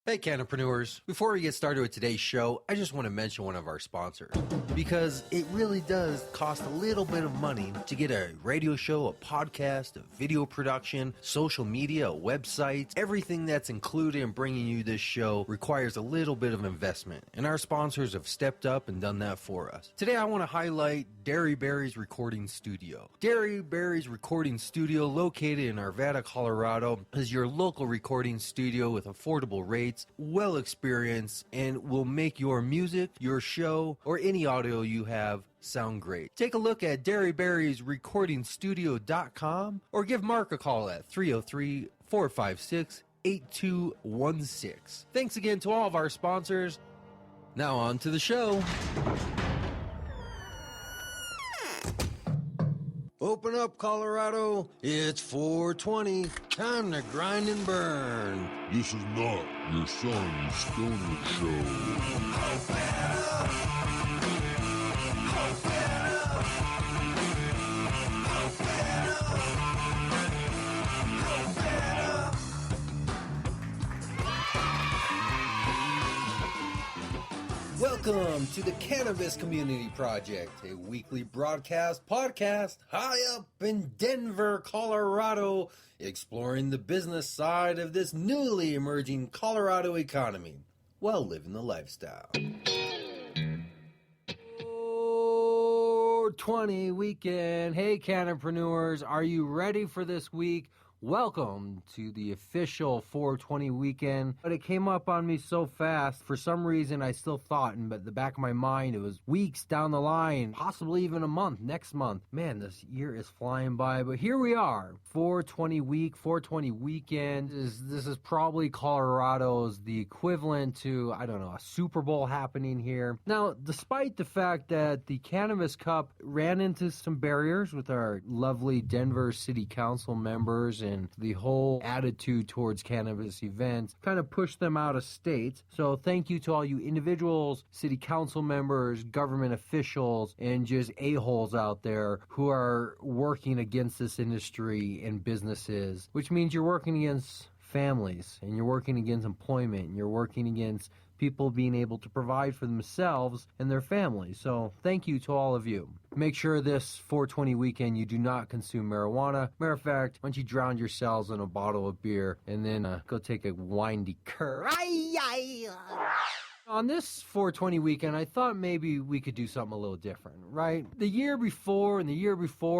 Hey, Cannapreneurs. Before we get started with today's show, I just want to mention one of our sponsors. Because it really does cost a little bit of money to get a radio show, a podcast, a video production, social media, a website. Everything that's included in bringing you this show requires a little bit of investment. And our sponsors have stepped up and done that for us. Today, I want to highlight Dairy Berry's Recording Studio. Dairy Berry's Recording Studio, located in Arvada, Colorado, is your local recording studio with affordable rates, well experienced, and will make your music, your show, or any audio you have sound great. Take a look at dairyberriesrecordingstudio.com or give Mark a call at 303-456-8216. Thanks again to all of our sponsors. Now on to the show. Open up, Colorado. It's 420. Time to grind and burn. This is not your son's stoner show. Welcome to the Cannabis Community Project, a weekly podcast high up in Denver, Colorado, exploring the business side of this newly emerging Colorado economy while living the lifestyle. 420 weekend. Hey, Cannapreneurs, are you ready for this week? Welcome to the official 420 weekend. But it came up on me so fast. For some reason, I still thought in the back of my mind it was weeks down the line, possibly even a month, next month. Man, this year is flying by. But here we are, 420 weekend. This is probably Colorado's the equivalent to, I don't know, a Super Bowl happening here. Now, despite the fact that the Cannabis Cup ran into some barriers with our lovely Denver City Council members and the whole attitude towards cannabis events kind of pushed them out of state. So thank you to all you individuals, city council members, government officials, and just a-holes out there who are working against this industry and businesses, which means you're working against families and you're working against employment and you're working against people being able to provide for themselves and their families. So thank you to all of you. Make sure this 420 weekend you do not consume marijuana. Matter of fact, why don't you drown yourselves in a bottle of beer and then go take a windy curve. On this 420 weekend, I thought maybe we could do something a little different, right? The year before,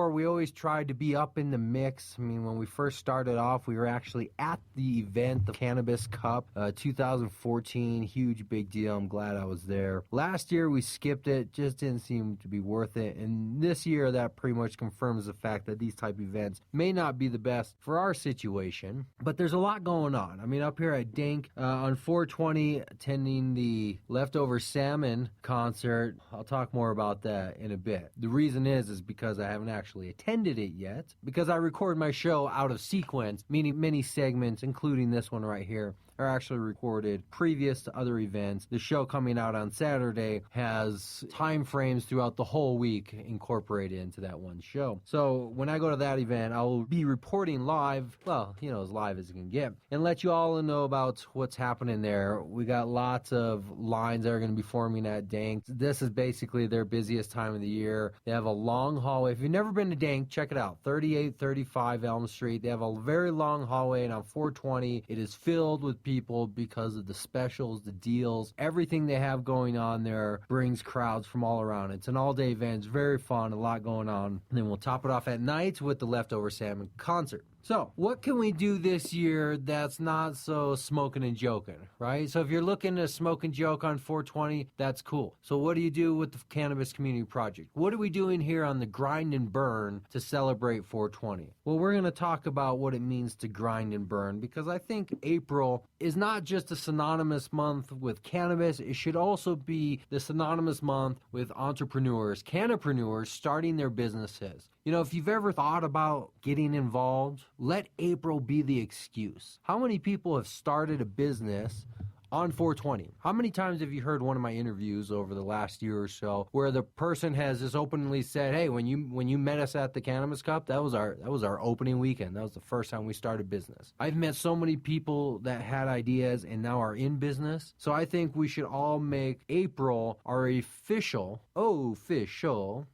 we always tried to be up in the mix. I mean, when we first started off, we were actually at the event, the Cannabis Cup, 2014, huge big deal. I'm glad I was there. Last year, we skipped it, just didn't seem to be worth it. And this year, that pretty much confirms the fact that these type of events may not be the best for our situation. But there's a lot going on. I mean, up here at Dink, on 420, attending the Leftover Salmon concert. I'll talk more about that in a bit. The reason is because I haven't actually attended it yet, because I record my show out of sequence, meaning many segments, including this one right here, are actually recorded previous to other events. The show coming out on Saturday has time frames throughout the whole week incorporated into that one show. So when I go to that event, I will be reporting live, well, as live as it can get, and let you all know about what's happening there. We got lots of lines that are going to be forming at Dank. This is basically their busiest time of the year. They have a long hallway. If you've never been to Dank, check it out. 3835 Elm Street. They have a very long hallway, and on 420, it is filled with people because of the specials, the deals, everything they have going on there brings crowds from all around. It's an all-day event. It's very fun, a lot going on. And then we'll top it off at night with the Leftover Salmon concert. So, what can we do this year that's not so smoking and joking, right? So if you're looking to smoke and joke on 420, that's cool. So what do you do with the Cannabis Community Project? What are we doing here on the Grind and Burn to celebrate 420? Well, we're going to talk about what it means to grind and burn, because I think April is not just a synonymous month with cannabis. It should also be the synonymous month with entrepreneurs, cannapreneurs starting their businesses. If you've ever thought about getting involved, let April be the excuse. How many people have started a business on 420. How many times have you heard one of my interviews over the last year or so where the person has just openly said, hey, when you met us at the Cannabis Cup, that was our opening weekend. That was the first time we started business. I've met so many people that had ideas and now are in business. So I think we should all make April our official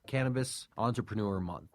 Cannabis Entrepreneur Month.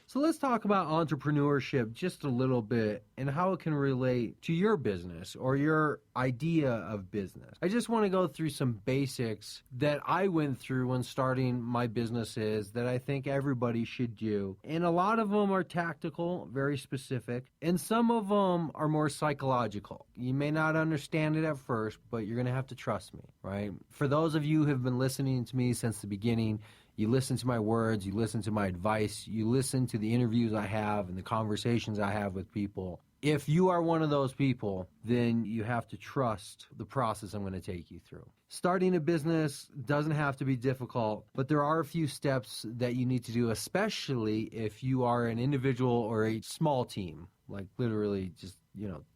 So let's talk about entrepreneurship just a little bit and how it can relate to your business or your idea of business. I just want to go through some basics that I went through when starting my businesses that I think everybody should do. And a lot of them are tactical, very specific, and some of them are more psychological. You may not understand it at first, but you're going to have to trust me, right? For those of you who have been listening to me since the beginning, you listen to my words, you listen to my advice, you listen to the interviews I have and the conversations I have with people. If you are one of those people, then you have to trust the process I'm going to take you through. Starting a business doesn't have to be difficult, but there are a few steps that you need to do, especially if you are an individual or a small team, like literally just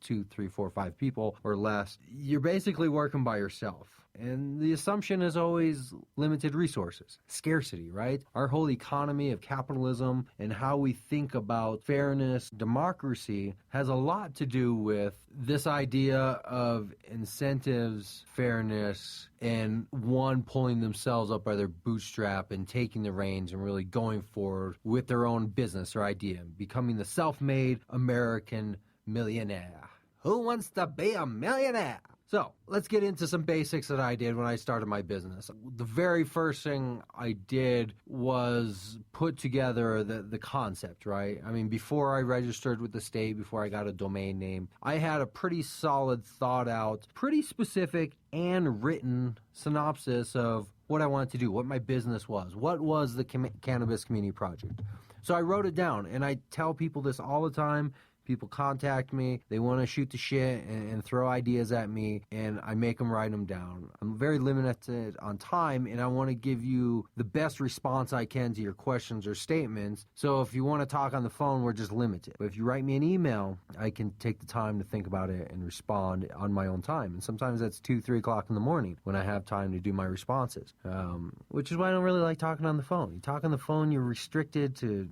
2, 3, 4, 5 people or less. You're basically working by yourself. And the assumption is always limited resources, scarcity, right? Our whole economy of capitalism and how we think about fairness, democracy has a lot to do with this idea of incentives, fairness, and one pulling themselves up by their bootstrap and taking the reins and really going forward with their own business or idea, becoming the self-made American millionaire. Who wants to be a millionaire? So let's get into some basics that I did when I started my business. The very first thing I did was put together the concept, right? I mean, before I registered with the state, before I got a domain name, I had a pretty solid, thought out, pretty specific and written synopsis of what I wanted to do, what my business was, what was the Cannabis Community Project. So I wrote it down, and I tell people this all the time. People contact me, they want to shoot the shit and throw ideas at me, and I make them write them down. I'm very limited on time, and I want to give you the best response I can to your questions or statements. So if you want to talk on the phone, we're just limited. But if you write me an email, I can take the time to think about it and respond on my own time. And sometimes that's 2, 3 o'clock in the morning when I have time to do my responses, which is why I don't really like talking on the phone. You talk on the phone, you're restricted to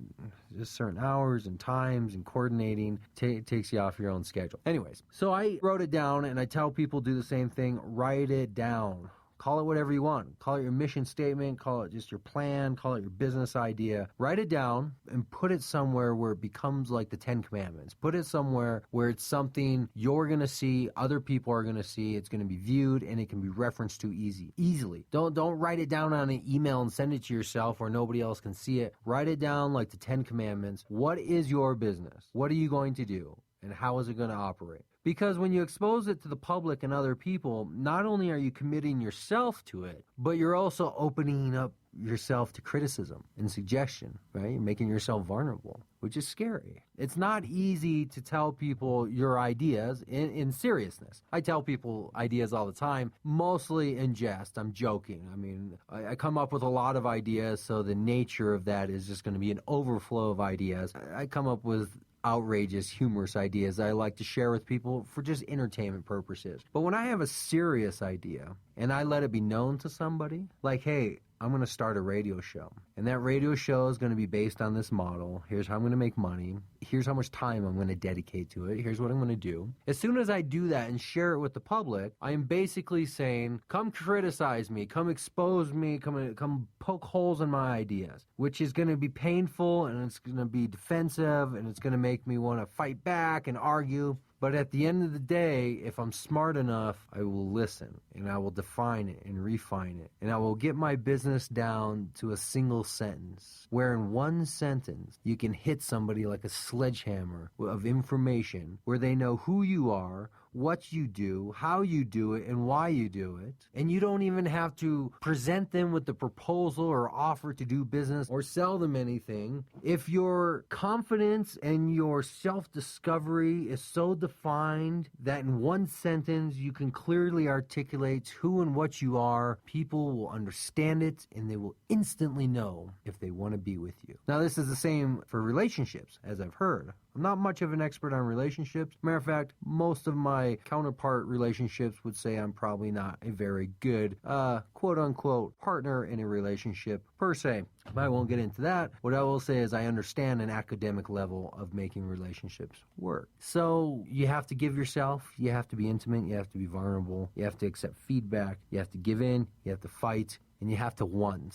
just certain hours and times and coordinating. Takes you off your own schedule. Anyways, so I wrote it down, and I tell people do the same thing. Write it down. Call it whatever you want. Call it your mission statement. Call it just your plan. Call it your business idea. Write it down and put it somewhere where it becomes like the 10 Commandments. Put it somewhere where it's something you're going to see, other people are going to see. It's going to be viewed, and it can be referenced to easily. Don't write it down on an email and send it to yourself where nobody else can see it. Write it down like the 10 Commandments. What is your business? What are you going to do? And how is it going to operate? Because when you expose it to the public and other people, not only are you committing yourself to it, but you're also opening up yourself to criticism and suggestion, right? You're making yourself vulnerable, which is scary. It's not easy to tell people your ideas in seriousness. I tell people ideas all the time, mostly in jest. I'm joking. I mean, I come up with a lot of ideas, so the nature of that is just going to be an overflow of ideas. I come up with outrageous, humorous ideas I like to share with people for just entertainment purposes. But when I have a serious idea and I let it be known to somebody, like, hey, I'm going to start a radio show. And that radio show is going to be based on this model. Here's how I'm going to make money. Here's how much time I'm going to dedicate to it. Here's what I'm going to do. As soon as I do that and share it with the public, I am basically saying, come criticize me, come expose me, come poke holes in my ideas, which is going to be painful, and it's going to be defensive, and it's going to make me want to fight back and argue. But at the end of the day, if I'm smart enough, I will listen, and I will define it and refine it, and I will get my business down to a single sentence, where in one sentence you can hit somebody like a sledgehammer of information where they know who you are, what you do, how you do it, and why you do it. And you don't even have to present them with the proposal or offer to do business or sell them anything. If your confidence and your self-discovery is so defined that in one sentence you can clearly articulate who and what you are, people will understand it, and they will instantly know if they want to be with you. Now, this is the same for relationships, as I've heard. I'm not much of an expert on relationships. Matter of fact, most of my counterpart relationships would say I'm probably not a very good, quote-unquote, partner in a relationship per se. But I won't get into that. What I will say is I understand an academic level of making relationships work. So you have to give yourself, you have to be intimate, you have to be vulnerable, you have to accept feedback, you have to give in, you have to fight, and you have to want,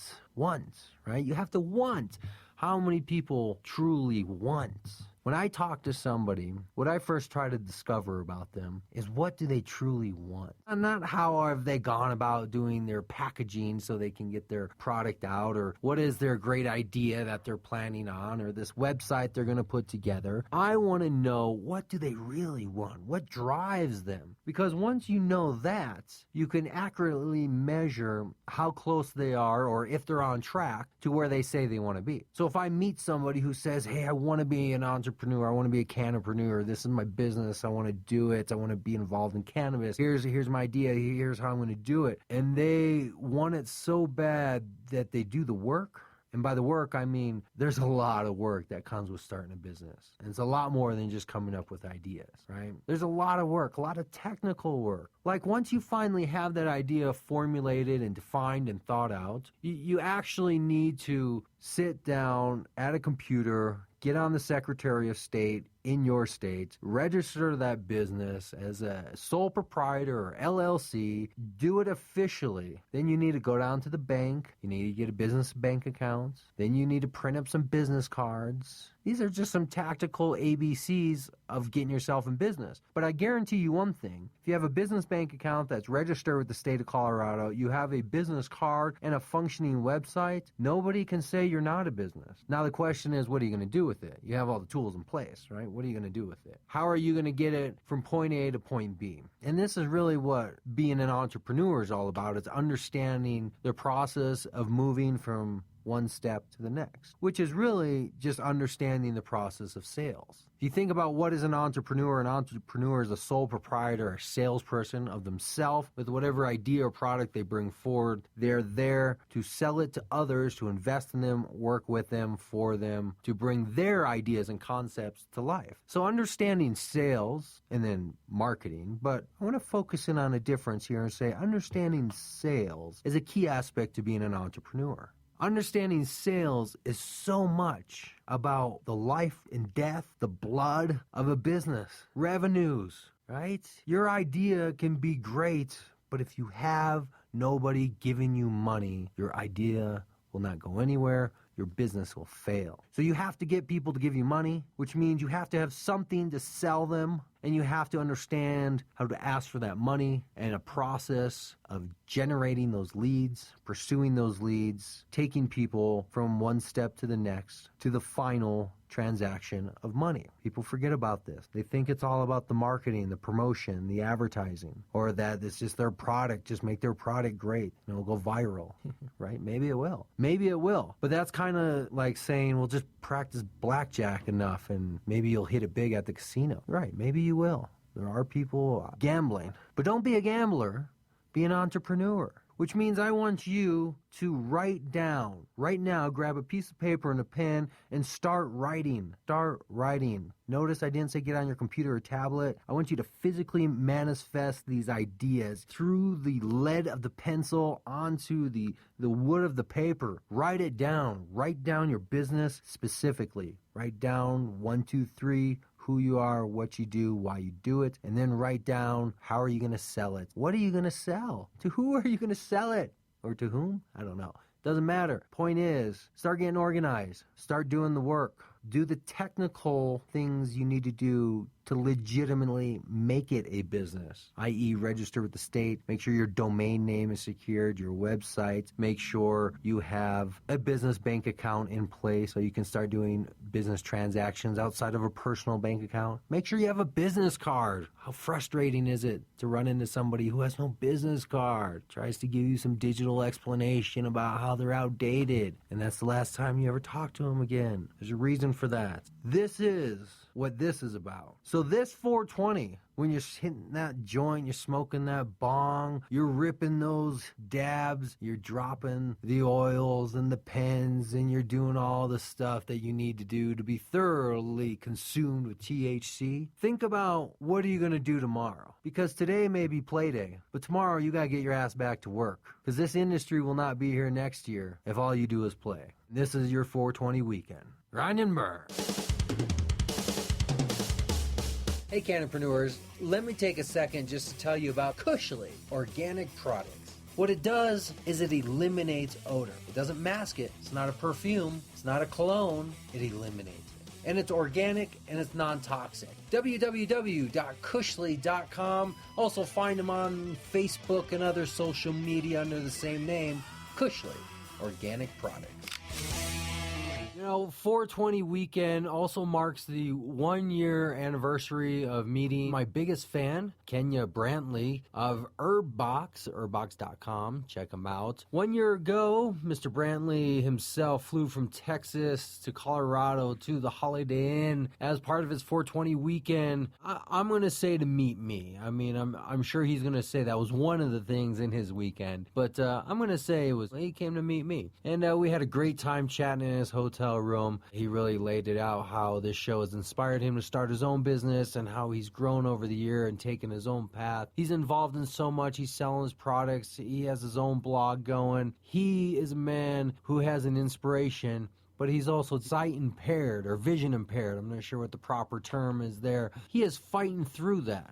right? You have to want. How many people truly want? When I talk to somebody, what I first try to discover about them is what do they truly want? And not how have they gone about doing their packaging so they can get their product out, or what is their great idea that they're planning on, or this website they're going to put together. I want to know, what do they really want? What drives them? Because once you know that, you can accurately measure how close they are, or if they're on track to where they say they want to be. So if I meet somebody who says, hey, I want to be an entrepreneur, I want to be a cannapreneur, this is my business, I want to do it, I want to be involved in cannabis, here's my idea, here's how I'm going to do it, and they want it so bad that they do the work. And by the work, I mean there's a lot of work that comes with starting a business. And it's a lot more than just coming up with ideas, right? There's a lot of work, a lot of technical work. Like once you finally have that idea formulated and defined and thought out, you actually need to sit down at a computer, get on the Secretary of State in your state, register that business as a sole proprietor or LLC, do it officially. Then you need to go down to the bank. You need to get a business bank account. Then you need to print up some business cards. These are just some tactical ABCs of getting yourself in business. But I guarantee you one thing. If you have a business bank account that's registered with the state of Colorado, you have a business card and a functioning website, nobody can say you're not a business. Now the question is, what are you going to do with it? You have all the tools in place, right? What are you going to do with it? How are you going to get it from point A to point B? And this is really what being an entrepreneur is all about. It's understanding the process of moving from one step to the next, which is really just understanding the process of sales. If you think about what is an entrepreneur is a sole proprietor or salesperson of themselves with whatever idea or product they bring forward. They're there to sell it to others, to invest in them, work with them, for them, to bring their ideas and concepts to life. So understanding sales and then marketing, but I want to focus in on a difference here and say understanding sales is a key aspect to being an entrepreneur. Understanding sales is so much about the life and death, the blood of a business, revenues, right? Your idea can be great, but if you have nobody giving you money, your idea will not go anywhere. Your business will fail. So you have to get people to give you money, which means you have to have something to sell them, and you have to understand how to ask for that money and a process of generating those leads, pursuing those leads, taking people from one step to the next to the final transaction of money. People forget about this. They think it's all about the marketing, the promotion, the advertising, or that it's just their product, just make their product great and it'll go viral, right? Maybe it will. Maybe it will. But that's kind of like saying, well, just practice blackjack enough and maybe you'll hit it big at the casino. Right, maybe you will. There are people gambling. But don't be a gambler. Be an entrepreneur. Which means I want you to write down, right now, grab a piece of paper and a pen and start writing. Start writing. Notice I didn't say get on your computer or tablet. I want you to physically manifest these ideas through the lead of the pencil onto the wood of the paper. Write it down. Write down your business specifically. Write down 1, 2, 3, who you are, what you do, why you do it, and then write down how are you going to sell it. What are you going to sell? To who are you going to sell it? Or to whom? I don't know. Doesn't matter. Point is, start getting organized. Start doing the work. Do the technical things you need to do to legitimately make it a business, i.e. register with the state, make sure your domain name is secured, your website, make sure you have a business bank account in place so you can start doing business transactions outside of a personal bank account. Make sure you have a business card. How frustrating is it to run into somebody who has no business card, tries to give you some digital explanation about how they're outdated, and that's the last time you ever talk to them again. There's a reason for that. This is what this is about. So this 420, when you're hitting that joint, you're smoking that bong, you're ripping those dabs, you're dropping the oils and the pens, and you're doing all the stuff that you need to do to be thoroughly consumed with THC. Think about, what are you going to do tomorrow? Because today may be play day, but tomorrow you got to get your ass back to work. Because this industry will not be here next year if all you do is play. This is your 420 weekend. Grind and burn. Hey, Cannapreneurs, let me take a second just to tell you about Cushly Organic Products. What it does is it eliminates odor. It doesn't mask it. It's not a perfume. It's not a cologne. It eliminates it. And it's organic and it's non-toxic. www.cushly.com. Also find them on Facebook and other social media under the same name, Cushly Organic Products. You know, 420 weekend also marks the 1-year anniversary of meeting my biggest fan, Kenya Brantley of Herbbox, herbbox.com. Check him out. 1 year ago, Mr. Brantley himself flew from Texas to Colorado to the Holiday Inn as part of his 420 weekend. I'm going to say to meet me. I mean, I'm sure he's going to say that was one of the things in his weekend. But I'm going to say he came to meet me. And we had a great time chatting in his hotel room. He really laid it out how this show has inspired him to start his own business and how he's grown over the year and taken his own path. He's involved in so much. He's selling his products. He has his own blog going. He is a man who has an inspiration, but he's also sight impaired or vision impaired. I'm not sure what the proper term is there. He is fighting through that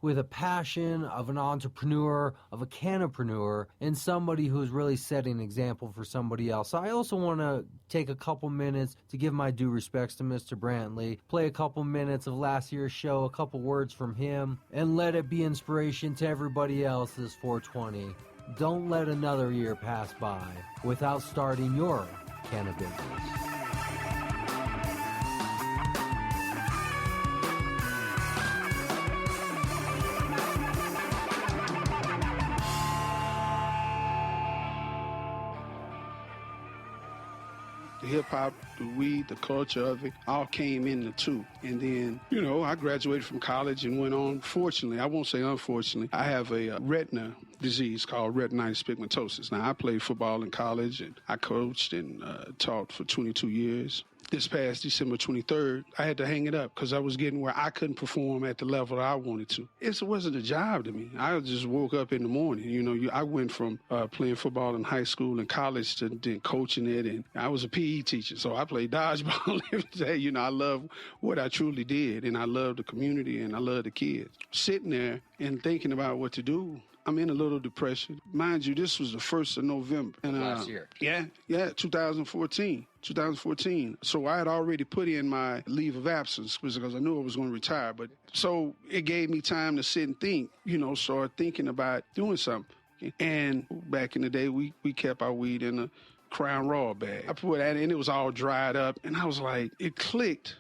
with a passion of an entrepreneur, of a cannapreneur, and somebody who's really setting an example for somebody else. So I also want to take a couple minutes to give my due respects to Mr. Brantley, play a couple minutes of last year's show, a couple words from him, and let it be inspiration to everybody else this 420. Don't let another year pass by without starting your cannabis business. The hip-hop, the weed, the culture of it, all came in the two. And then, I graduated from college and went on. Fortunately, I won't say unfortunately, I have a retina disease called retinitis pigmentosus. Now, I played football in college, and I coached and taught for 22 years. This past December 23rd, I had to hang it up because I was getting where I couldn't perform at the level I wanted to. It wasn't a job to me. I just woke up in the morning. I went from playing football in high school and college to then coaching it, and I was a PE teacher, so I played dodgeball every day. I love what I truly did, and I love the community, and I love the kids. Sitting there and thinking about what to do, I'm in a little depression. Mind you, this was the 1st of November. And, last year. Yeah, 2014. So I had already put in my leave of absence because I knew I was going to retire. But so it gave me time to sit and think, start thinking about doing something. And back in the day, we kept our weed in a Crown Raw bag. I put that in, it was all dried up. And I was like, it clicked.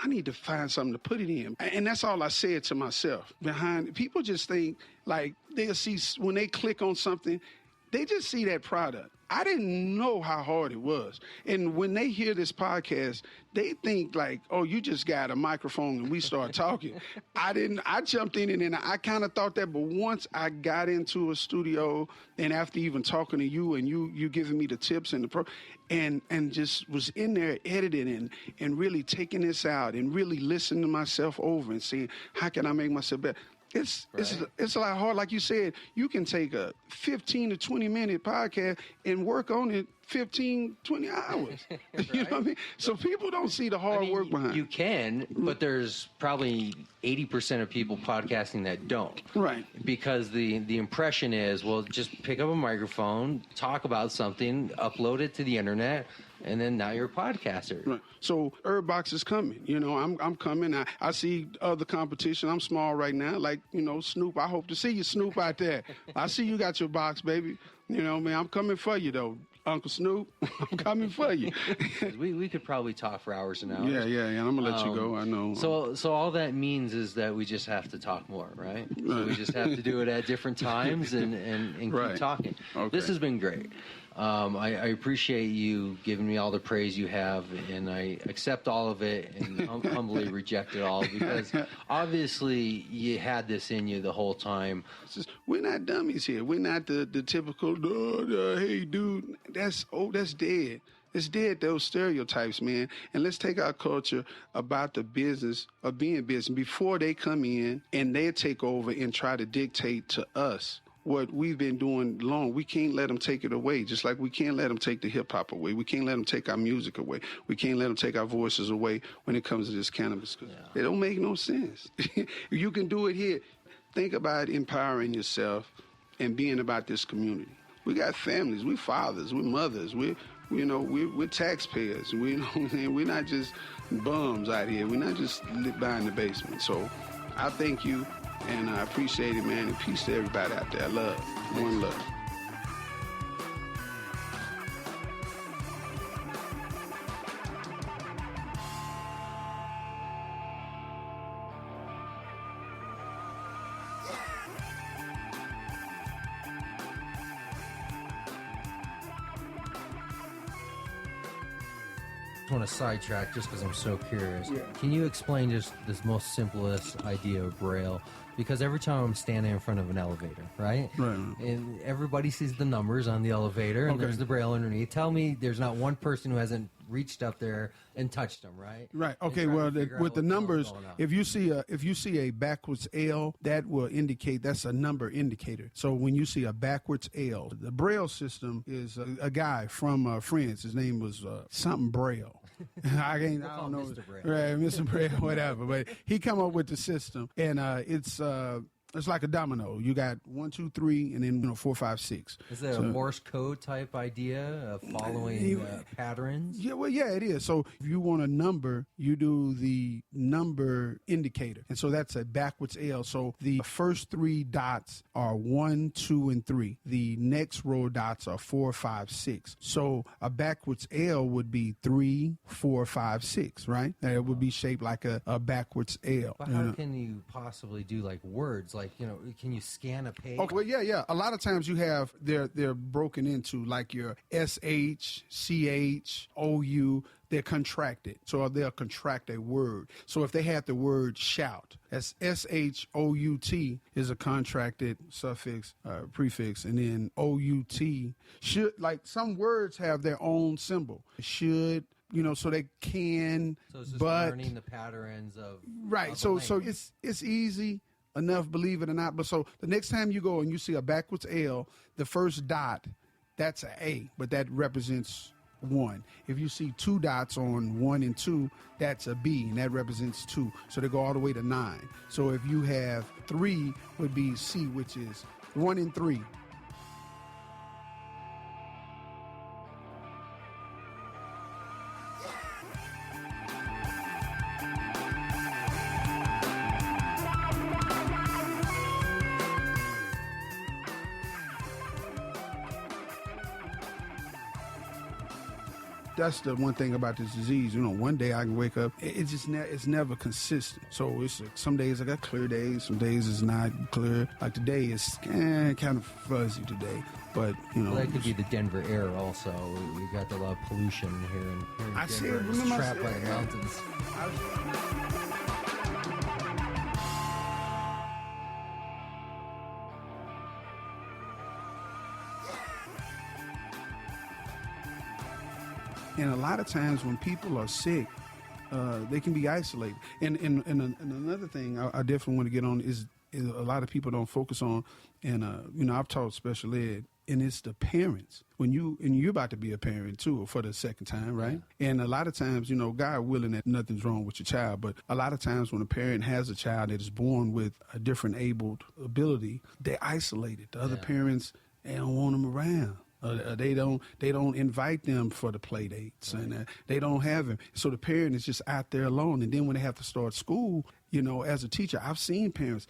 I need to find something to put it in. And that's all I said to myself. People just think, like, they'll see, when they click on something, they just see that product. I didn't know how hard it was. And when they hear this podcast, they think like, oh, you just got a microphone and we start talking. I jumped in and I kind of thought that, but once I got into a studio and after even talking to you and you giving me the tips and and just was in there editing and really taking this out and really listening to myself over and saying, how can I make myself better? It's a lot hard. Like you said, you can take a 15 to 20 minute podcast and work on it 15, 20 hours. You know what I mean? So people don't see the hard work behind it. You can, but there's probably 80% of people podcasting that don't. Right. Because the impression is, well, just pick up a microphone, talk about something, upload it to the internet, and then now you're a podcaster. Right. So Herbbox is coming. I'm coming. I see other competition. I'm small right now. Like, Snoop. I hope to see you, Snoop, out there. I see you got your box, baby. Man, I'm coming for you, though. Uncle Snoop, I'm coming for you. we could probably talk for hours and hours. Yeah. I'm going to let you go. I know. So all that means is that we just have to talk more, right? So we just have to do it at different times and keep right. talking. Okay. This has been great. I appreciate you giving me all the praise you have, and I accept all of it and humbly reject it all, because obviously you had this in you the whole time. We're not dummies here. We're not the typical, hey, dude, that's dead. It's dead, those stereotypes, man. And let's take our culture about the business of being business before they come in and they take over and try to dictate to us what we've been doing long. We can't let them take it away, just like we can't let them take the hip-hop away. We can't let them take our music away. We can't let them take our voices away when it comes to this cannabis. They don't make no sense. You can do it here. Think about empowering yourself and being about this community. We got families. We're fathers. We're mothers. We're taxpayers. We're not just bums out here. We're not just by in the basement. So I thank you. And I appreciate it, man. And peace to everybody out there. Love. One love. I want to sidetrack just because I'm so curious. Yeah. Can you explain just this most simplest idea of Braille? Because every time I'm standing in front of an elevator, right? Right. And everybody sees the numbers on the elevator, and there's the Braille underneath. Tell me there's not one person who hasn't reached up there and touched them, right? Right. And Okay. tried Well, to figure out with the what's numbers, going on. if you see a backwards L, that will indicate that's a number indicator. So when you see a backwards L, the Braille system is a guy from France. His name was something Braille. I don't know, Mr. Braille. right? Mr. Braille, whatever. But he come up with the system, and it's like a domino. You got 1, 2, 3, and then 4, 5, 6. Is it a Morse code type idea of following patterns? Yeah, well, yeah, it is. So if you want a number, you do the number indicator. And so that's a backwards L. So the first 3 dots are 1, 2, and 3. The next row of dots are 4, 5, 6. So a backwards L would be 3, 4, 5, 6, right? And it would be shaped like a backwards L. But how can you possibly do like words? Like, can you scan a page? Okay, well, yeah. A lot of times you have they're broken into like your SH, CH, OU. They're contracted, so they'll contract a word. So if they had the word shout, that's SHOUT is a contracted suffix, prefix, and then OUT should, like some words have their own symbol. Should. So they can, so it's just but learning the patterns of right. Of So language. it's easy enough, believe it or not. But so the next time you go and you see a backwards L, the first dot, that's an A, but that represents 1. If you see 2 dots on 1 and 2, that's a B, and that represents 2. So they go all the way to 9. So if you have 3, would be C, which is 1 and 3. That's the one thing about this disease. One day I can wake up, it's just it's never consistent. So it's some days I got clear days, some days it's not clear. Like today is kind of fuzzy today, but Well, that could be the Denver air also. We got a lot of pollution here in I Denver. see it. It's Remember I trapped by said- the mountains. And a lot of times when people are sick, they can be isolated. And another thing I definitely want to get on is a lot of people don't focus on, and I've taught special ed, and it's the parents. When you're about to be a parent too for the second time, right? Yeah. And a lot of times, God willing that nothing's wrong with your child, but a lot of times when a parent has a child that is born with a different abled ability, they're isolated. The other parents, they don't want them around. They don't invite them for the play dates, and they don't have them. So the parent is just out there alone. And then when they have to start school, as a teacher, I've seen parents.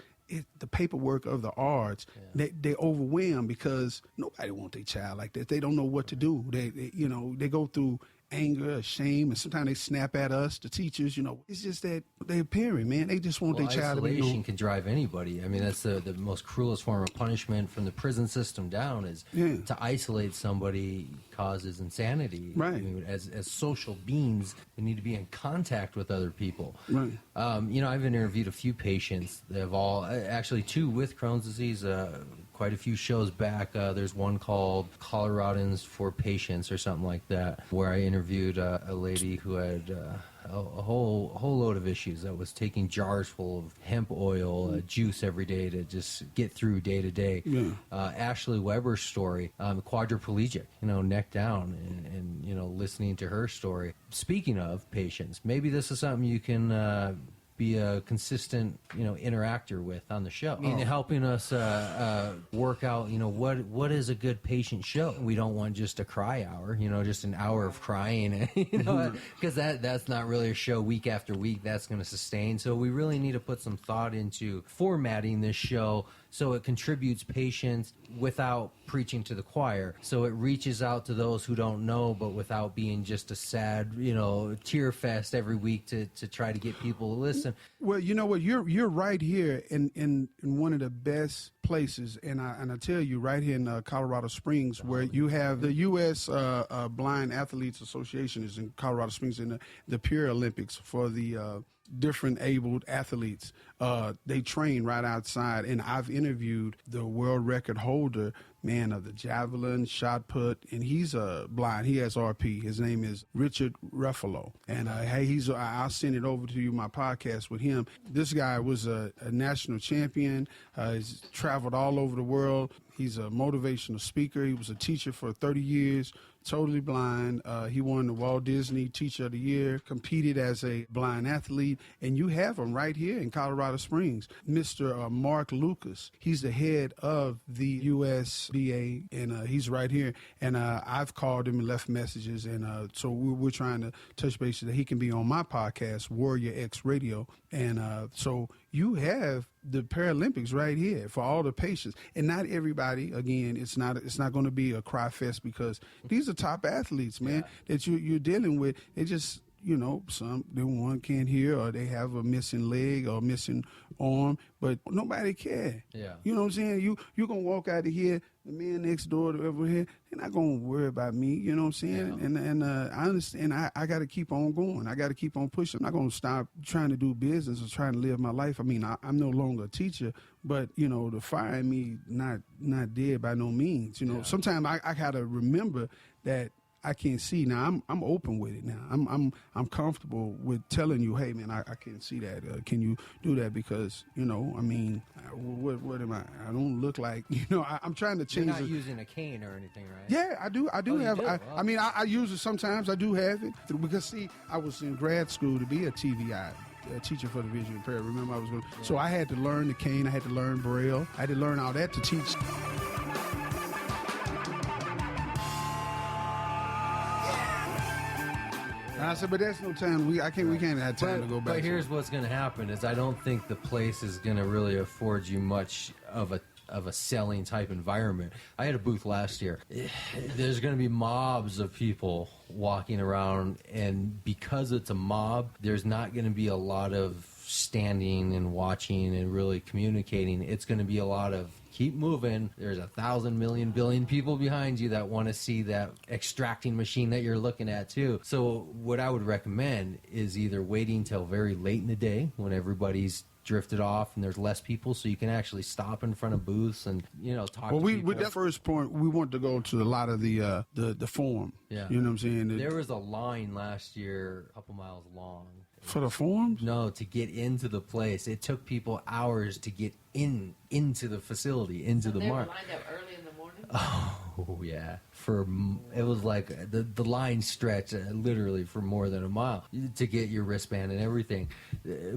The paperwork of the arts, they overwhelm because nobody wants their child like that. They don't know what to do. They go through anger or shame, and sometimes they snap at us, the teachers. It's just that they're parent, man. They just want their child to be. Isolation can drive anybody. I mean, that's the most cruelest form of punishment from the prison system down is to isolate somebody causes insanity. Right. I mean, as social beings, we need to be in contact with other people. Right. I've interviewed a few patients. They have all, actually 2 with Crohn's disease, quite a few shows back. There's one called Coloradans for Patients or something like that, where I interviewed a lady who had a whole load of issues, that was taking jars full of hemp oil juice every day to just get through day to day. Ashley Weber's story, quadriplegic, neck down, and listening to her story. Speaking of patients, maybe this is something you can be a consistent, interactor with on the show. I mean, helping us work out, what is a good patient show. We don't want just a cry hour, just an hour of crying, because that's not really a show week after week that's going to sustain. So we really need to put some thought into formatting this show so it contributes patients without preaching to the choir. So it reaches out to those who don't know, but without being just a sad, tear fest every week to try to get people to listen. Well, you know what? You're right here in one of the best places, and I tell you, right here in Colorado Springs, where you have the U.S. Blind Athletes Association is in Colorado Springs, in the Paralympics for the different abled athletes. They train right outside, and I've interviewed the world record holder, man, of the javelin, shot put, and he's blind. He has RP. His name is Richard Ruffalo, and I'll send it over to you, my podcast with him. This guy was a national champion. He's traveled all over the world. He's a motivational speaker. He was a teacher for 30 years, totally blind. He won the Walt Disney Teacher of the Year, competed as a blind athlete, and you have him right here in Colorado Springs. Mr. Mark Lucas, he's the head of the USBA, and he's right here. And I've called him and left messages, and so we're trying to touch base so that he can be on my podcast, Warrior X Radio. And so you have the Paralympics right here for all the patients, and not everybody. Again, it's not going to be a cry fest, because these are top athletes, man, that you're dealing with. They just, one can't hear, or they have a missing leg or missing arm, but nobody care. Yeah. You know what I'm saying? You're going to walk out of here, the man next door to over here, they're not going to worry about me. You know what I'm saying? Yeah. And I understand. I got to keep on going. I got to keep on pushing. I'm not going to stop trying to do business or trying to live my life. I mean, I'm no longer a teacher, but, to fire me, not dead by no means. Sometimes I got to remember that I can't see. Now I'm open with it now. I'm comfortable with telling you, hey man, I can't see that. Can you do that? Because what am I? I don't look like I'm trying to change. You're not using a cane or anything, right? Yeah, I do. I use it sometimes. I do have it because see, I was in grad school to be a TVI. A teacher for the visually impaired. Remember, I was going. So I had to learn the cane. I had to learn Braille. I had to learn all that to teach. I said, but that's no time. We can't have time to go back. But here's what's going to happen: is I don't think the place is going to really afford you much of a selling type environment. I had a booth last year. There's going to be mobs of people walking around, and because it's a mob, there's not going to be a lot of standing and watching and really communicating. It's going to be a lot of keep moving. There's 1,000 million billion people behind you that want to see that extracting machine that you're looking at too. So what I would recommend is either waiting till very late in the day when everybody's drifted off and there's less people, so you can actually stop in front of booths and talk to people. With that first point, we want to go to a lot of the forum. Yeah. You know what I'm saying? There was a line last year, a couple miles long. For the forums? No, to get into the place. It took people hours to get into the facility, into the market. They were lined up early in the morning? Oh, yeah. It was like the line stretched literally for more than a mile to get your wristband and everything.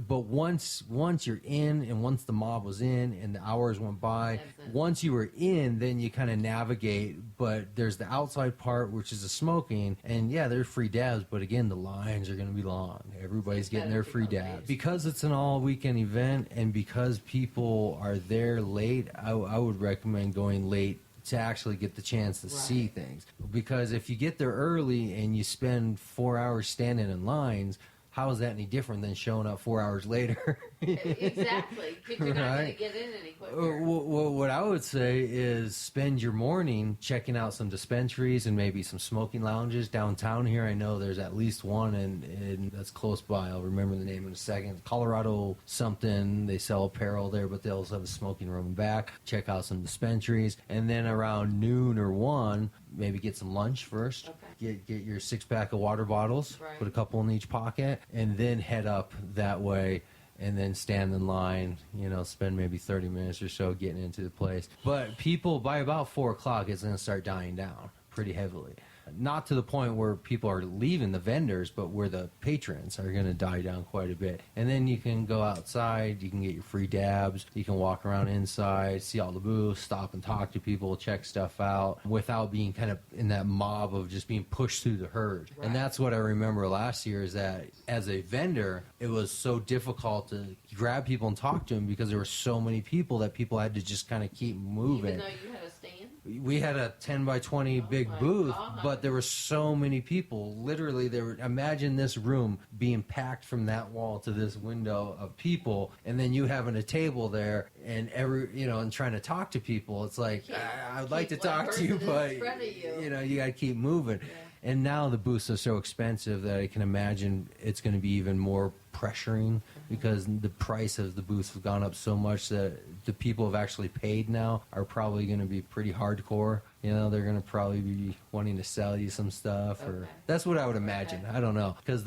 But once you're in, and once the mob was in and the hours went by, once you were in, then you kind of navigate. But there's the outside part, which is the smoking. And yeah, there's free dabs, but again, the lines are going to be long. Everybody's getting their free dabs. Because it's an all weekend event and because people are there late, I would recommend going late to actually get the chance to see things. Because if you get there early and you spend 4 hours standing in lines, how is that any different than showing up 4 hours later? Exactly, because you're not going to get in any quicker. What I would say is spend your morning checking out some dispensaries and maybe some smoking lounges downtown here. I know there's at least one and that's close by. I'll remember the name in a second. Colorado something. They sell apparel there, but they also have a smoking room back. Check out some dispensaries. And then around noon or 1, maybe get some lunch first. Okay. Get your 6-pack of water bottles. Right. Put a couple in each pocket. And then head up that way. And then stand in line, spend maybe 30 minutes or so getting into the place. But people, by about 4 o'clock, it's going to start dying down pretty heavily. Not to the point where people are leaving the vendors, but where the patrons are going to die down quite a bit. And then you can go outside, you can get your free dabs, you can walk around inside, see all the booths, stop and talk to people, check stuff out, without being kind of in that mob of just being pushed through the herd. Right. And that's what I remember last year, is that as a vendor, it was so difficult to grab people and talk to them because there were so many people that people had to just kind of keep moving. Even though you had a stand? We had a 10 by 20 big booth, but there were so many people. Literally, imagine this room being packed from that wall to this window of people, and then you having a table there and and trying to talk to people. It's like, I'd like to talk to you, but you got to keep moving. Yeah. And now the booths are so expensive that I can imagine it's going to be even more pressuring, because the price of the booths have gone up so much that the people who have actually paid now are probably going to be pretty hardcore. They're going to probably be wanting to sell you some stuff, or that's what I would imagine. I don't know, because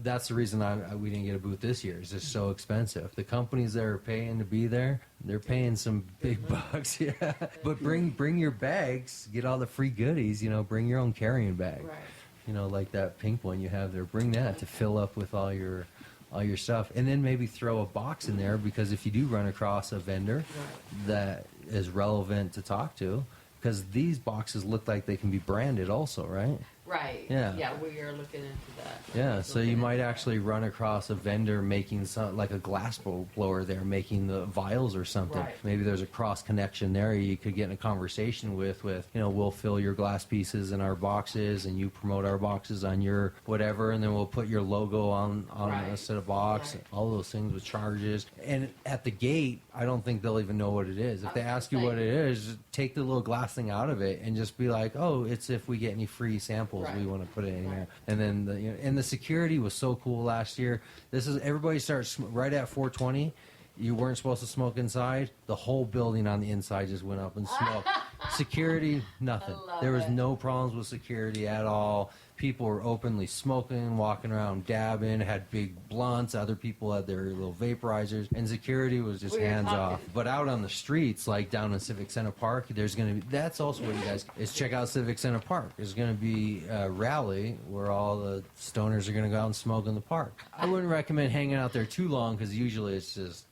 that's the reason we didn't get a booth this year. It's just so expensive. The companies that are paying to be there, they're paying some big bucks. Yeah, but bring your bags, get all the free goodies. Bring your own carrying bag. Right. Like that pink one you have there. Bring that to fill up with all your stuff, and then maybe throw a box in there, because if you do run across a vendor that is relevant to talk to, because these boxes look like they can be branded also, right? Right. Yeah. Yeah, we are looking into that. Yeah, so you might actually run across a vendor making like a glass blower there, making the vials or something. Right. Maybe there's a cross connection there you could get in a conversation with, we'll fill your glass pieces in our boxes and you promote our boxes on your whatever, and then we'll put your logo on a set of box, all those things with charges. And at the gate, I don't think they'll even know what it is. If they ask you what it is, take the little glass thing out of it and just be like, oh, it's if we get any free samples. We want to put it in here. And then the security was so cool last year. Everybody starts right at 420. You weren't supposed to smoke inside. The whole building on the inside just went up and smoked. Security, nothing. There was no problems with security at all. People were openly smoking, walking around dabbing, had big blunts. Other people had their little vaporizers, and security was just hands off. But out on the streets, like down in Civic Center Park, that's also what you guys is check out Civic Center Park. There's going to be a rally where all the stoners are going to go out and smoke in the park. I wouldn't recommend hanging out there too long, because usually it's just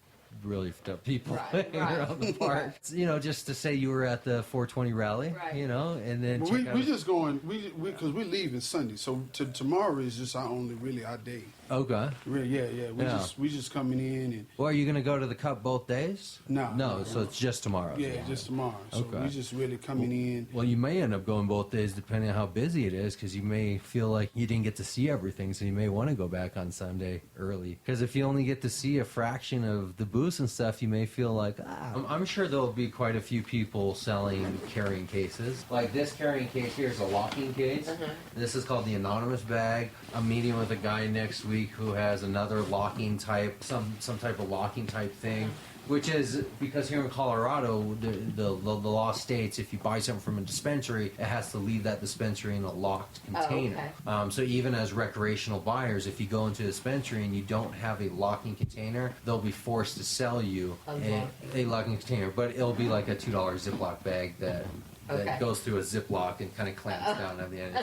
really fucked up people hanging around the park. Just to say you were at the 420 rally, and then we just going, because we leaving Sunday, so tomorrow is just our day. Okay. Yeah. We just coming in and. Well, are you going to go to the Cup both days? No. So it's just tomorrow. Yeah, just tomorrow. So we just really coming in. Well, you may end up going both days depending on how busy it is, because you may feel like you didn't get to see everything, so you may want to go back on Sunday early. Because if you only get to see a fraction of the booths and stuff, you may feel like, I'm sure there'll be quite a few people selling carrying cases. Like this carrying case here is a locking case. This is called the Anonymous bag. I'm meeting with a guy next week who has another locking type, some type of locking type thing, which is because here in Colorado, the law states if you buy something from a dispensary, it has to leave that dispensary in a locked container. So even as recreational buyers, if you go into a dispensary and you don't have a locking container, they'll be forced to sell you a locking container, but it'll be like a $2 Ziploc bag that goes through a Ziploc and kind of clamps down on the end.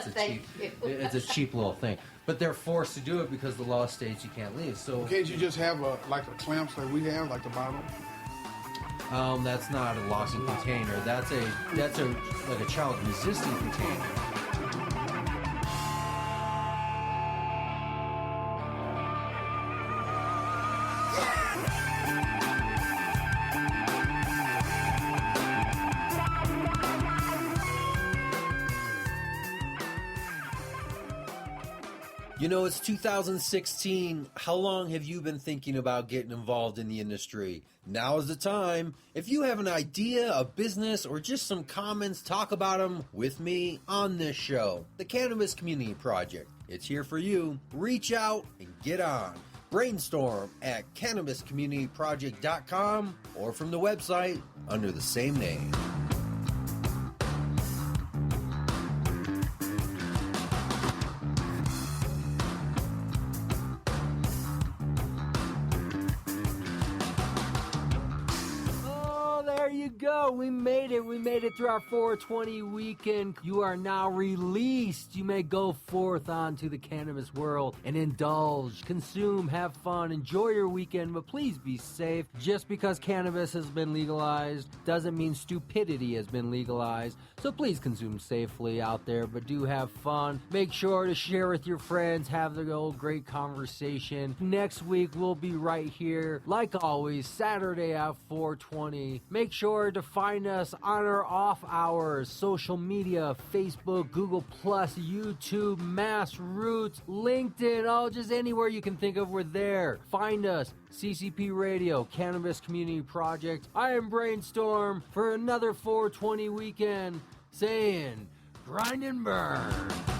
It's a cheap little thing. But they're forced to do it because the law states you can't leave. So can't you just have a clamps like we have, like the bottle? That's not a locking container. That's like a child resistant container. You know, it's 2016. How long have you been thinking about getting involved in the industry? Now is the time. If you have an idea, a business, or just some comments, talk about them with me on this show, the Cannabis Community Project. It's here for you. Reach out and get on. Brainstorm at cannabiscommunityproject.com or from the website under the same name. There you go. We made it. We made it through our 420 weekend. You are now released. You may go forth onto the cannabis world and indulge, consume, have fun, enjoy your weekend, but please be safe. Just because cannabis has been legalized doesn't mean stupidity has been legalized. So please consume safely out there, but do have fun. Make sure to share with your friends, have the old great conversation. Next week, we'll be right here, like always, Saturday at 420. Make sure to find us on our off hours, social media, Facebook, Google+, YouTube, Mass Roots, LinkedIn, just anywhere you can think of, we're there. Find us, CCP Radio, Cannabis Community Project. I am Brainstorm for another 420 weekend, saying, grind and burn.